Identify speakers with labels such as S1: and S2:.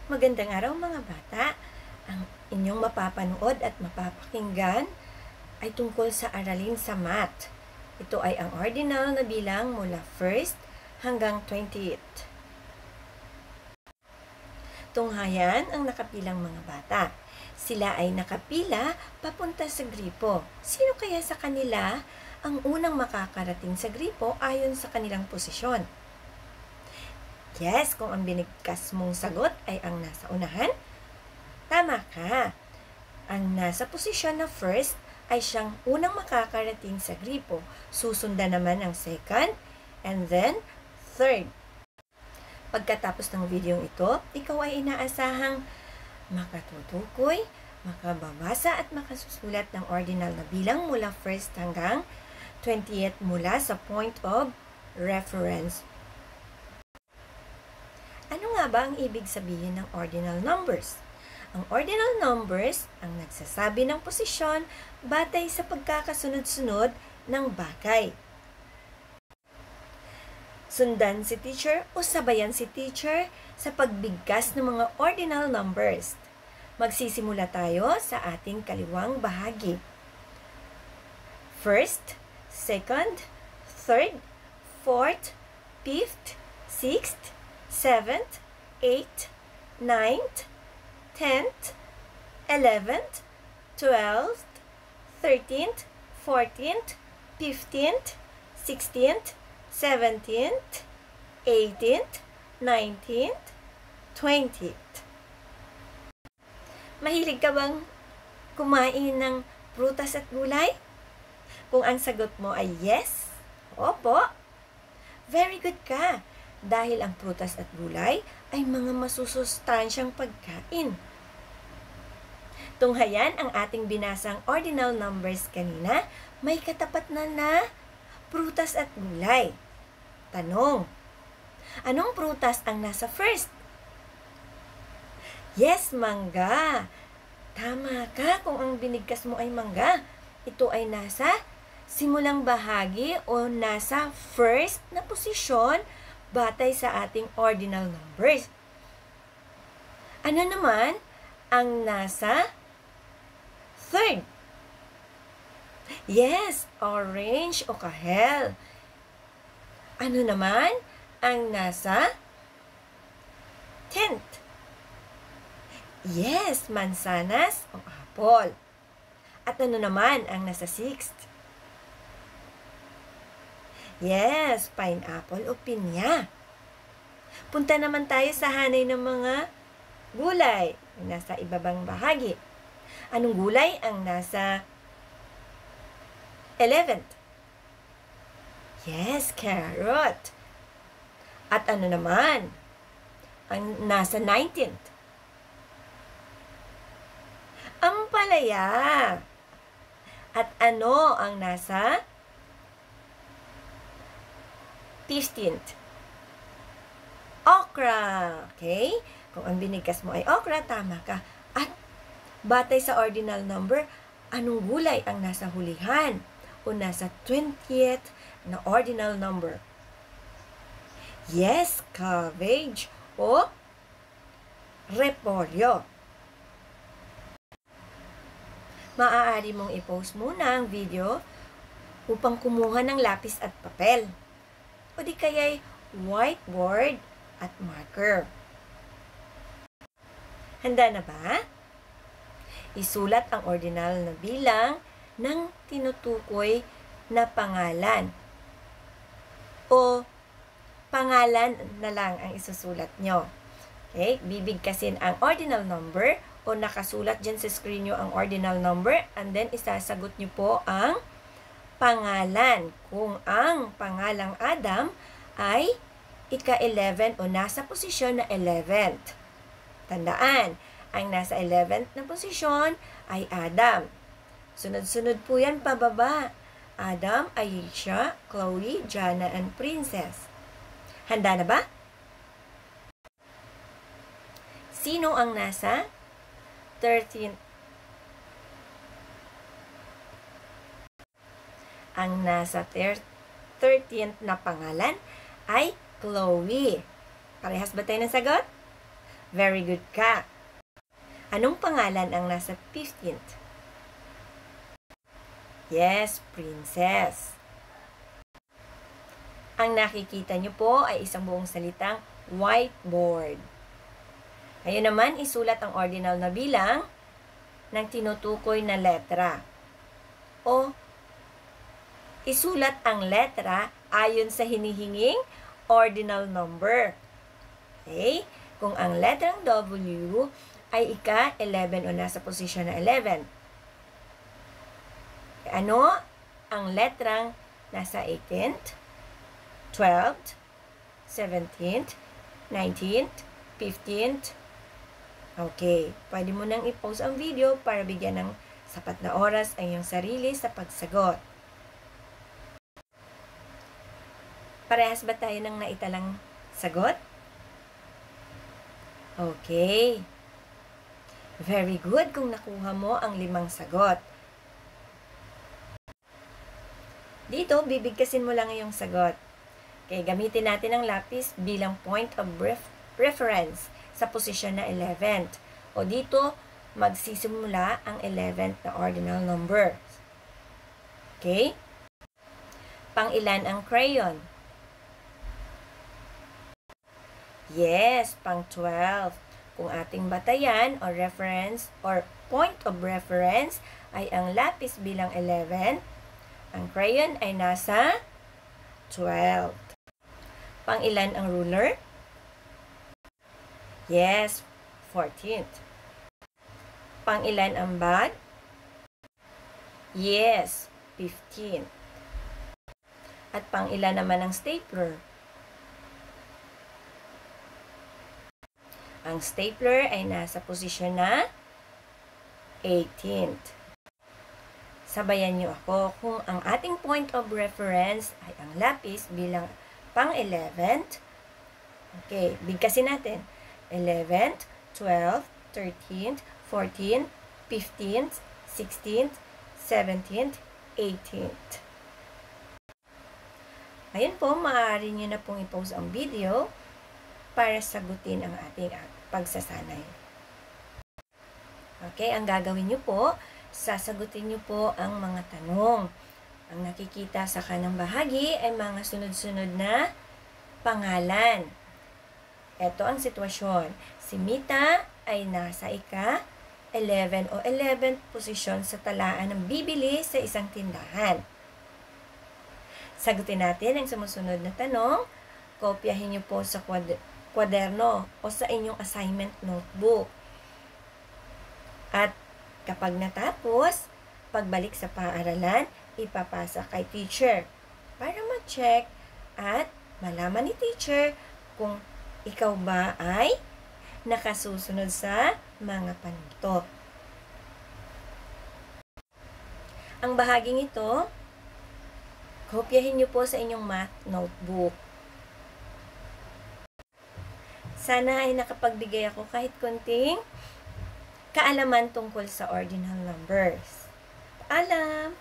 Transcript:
S1: Magandang araw mga bata! Ang inyong mapapanood at mapapakinggan ay tungkol sa aralin sa math. Ito ay ang ordinal na bilang mula 1st hanggang 20th. Tunghayan ang nakapilang mga bata. Sila ay nakapila papunta sa gripo. Sino kaya sa kanila ang unang makakarating sa gripo ayon sa kanilang posisyon? Yes, kung ang binigkas mong sagot ay ang nasa unahan, tama ka. Ang nasa posisyon na first ay siyang unang makakarating sa gripo. Susundan naman ang second, and then third. Pagkatapos ng video ito, ikaw ay inaasahang makatutukoy, makababasa at makasusulat ng ordinal na bilang mula 1st hanggang 20th mula sa point of reference. Ano nga ba ang ibig sabihin ng ordinal numbers? Ang ordinal numbers ang nagsasabi ng posisyon batay sa pagkakasunod-sunod ng bagay. Sundan si teacher o sabayan si teacher sa pagbigkas ng mga ordinal numbers. Magsisimula tayo sa ating kaliwang bahagi. First, second, third, fourth, fifth, sixth, 7th, 8th, 9th, 10th, 11th, 12th, 13th, 14th, 15th, 16th, 17th, 18th, 19th, 20th. Mahilig ka bang kumain ng prutas at gulay? Kung ang sagot mo ay yes, opo, very good ka. Dahil ang prutas at gulay ay mga masusustansyang pagkain. Tunghayan ang ating binasang ordinal numbers kanina, may katapat na prutas at gulay. Tanong, anong prutas ang nasa first? Yes, mangga. Tama ka kung ang binigkas mo ay mangga. Ito ay nasa simulang bahagi o nasa first na posisyon batay sa ating ordinal numbers. Ano naman ang nasa third? Yes, orange o kahel. Ano naman ang nasa 10th? Yes, mansanas o apple. At ano naman ang nasa 6th? Yes, pineapple o pinya. Punta naman tayo sa hanay ng mga gulay na nasa ibabang bahagi. Anong gulay ang nasa 11th? Yes, carrot. At ano naman ang nasa 19th? Ampalaya. At ano ang nasa 15th? Okra. Okay? Kung ang binigkas mo ay okra, tama ka. At batay sa ordinal number, anong gulay ang nasa hulihan o nasa 20th na ordinal number? Yes, cabbage o repolyo. Maaari mong i-post muna ang video upang kumuha ng lapis at papel. O di kaya'y whiteboard at marker. Handa na ba? Isulat ang ordinal na bilang ng tinutukoy na pangalan. O pangalan na lang ang isusulat nyo. Okay? Bibigkasin ang ordinal number o nakasulat dyan sa screen nyo ang ordinal number and then isasagot nyo po ang pangalan. Kung ang pangalang Adam ay ika-11 o nasa posisyon na 11th. Tandaan, ang nasa 11th na posisyon ay Adam. Sunod-sunod po yan pababa. Adam, Aisha, Chloe, Jana, and Princess. Handa na ba? Sino ang nasa 13th? Ang nasa 13th na pangalan ay Chloe. Parehas ba tayo ng sagot? Very good ka. Anong pangalan ang nasa 15th? Yes, princess. Ang nakikita nyo po ay isang buong salitang whiteboard. Ngayon naman, isulat ang ordinal na bilang ng tinutukoy na letra. O, isulat ang letra ayon sa hinihinging ordinal number. Okay? Kung ang letrang W ay ika-11 o nasa posisyon na 11. Ano ang letrang nasa 18th, 12th, 17th, 19th, 15th? Okay, pwede mo nang i-pause ang video para bigyan ng sapat na oras ang iyong sarili sa pagsagot. Parehas ba tayo ng naitalang sagot? Okay. Very good kung nakuha mo ang 5 sagot. Dito, bibigkasin mo lang iyong sagot. Okay, gamitin natin ang lapis bilang point of reference sa posisyon na 11th. O dito, magsisimula ang 11th na ordinal number. Okay? Pang-ilan ang crayon? Yes, pang-12. Kung ating batayan o reference or point of reference ay ang lapis bilang 11, ang crayon ay nasa 12. Pang-ilan ang ruler? Yes, 14th. Pang-ilan ang bag? Yes, 15th. At pang-ilan naman ang stapler? Ang stapler ay nasa posisyon na 18th. Sabayan niyo ako kung ang ating point of reference ay ang lapis bilang pang-11th. Okay, bigkasin natin. 11th, 12th, 13th, 14th, 15th, 16th, 17th, 18th. Ayun po, maaari nyo na pong i-pause ang video para sagutin ang ating pagsasanay. Okay, ang gagawin nyo po, sasagutin nyo po ang mga tanong. Ang nakikita sa kanang bahagi ay mga sunod-sunod na pangalan. Ito ang sitwasyon. Si Mita ay nasa ika-11 o 11th posisyon sa talaan ng bibili sa isang tindahan. Sagutin natin ang sumusunod na tanong. Kopyahin niyo po sa kwaderno o sa inyong assignment notebook. At kapag natapos, pagbalik sa paaralan, ipapasa kay teacher para ma-check at malaman ni teacher kung ikaw ba ay nakasusunod sa mga panuto. Ang bahaging ito, kopyahin niyo po sa inyong math notebook. Sana ay nakapagbigay ako kahit konting kaalaman tungkol sa ordinal numbers. Paalam!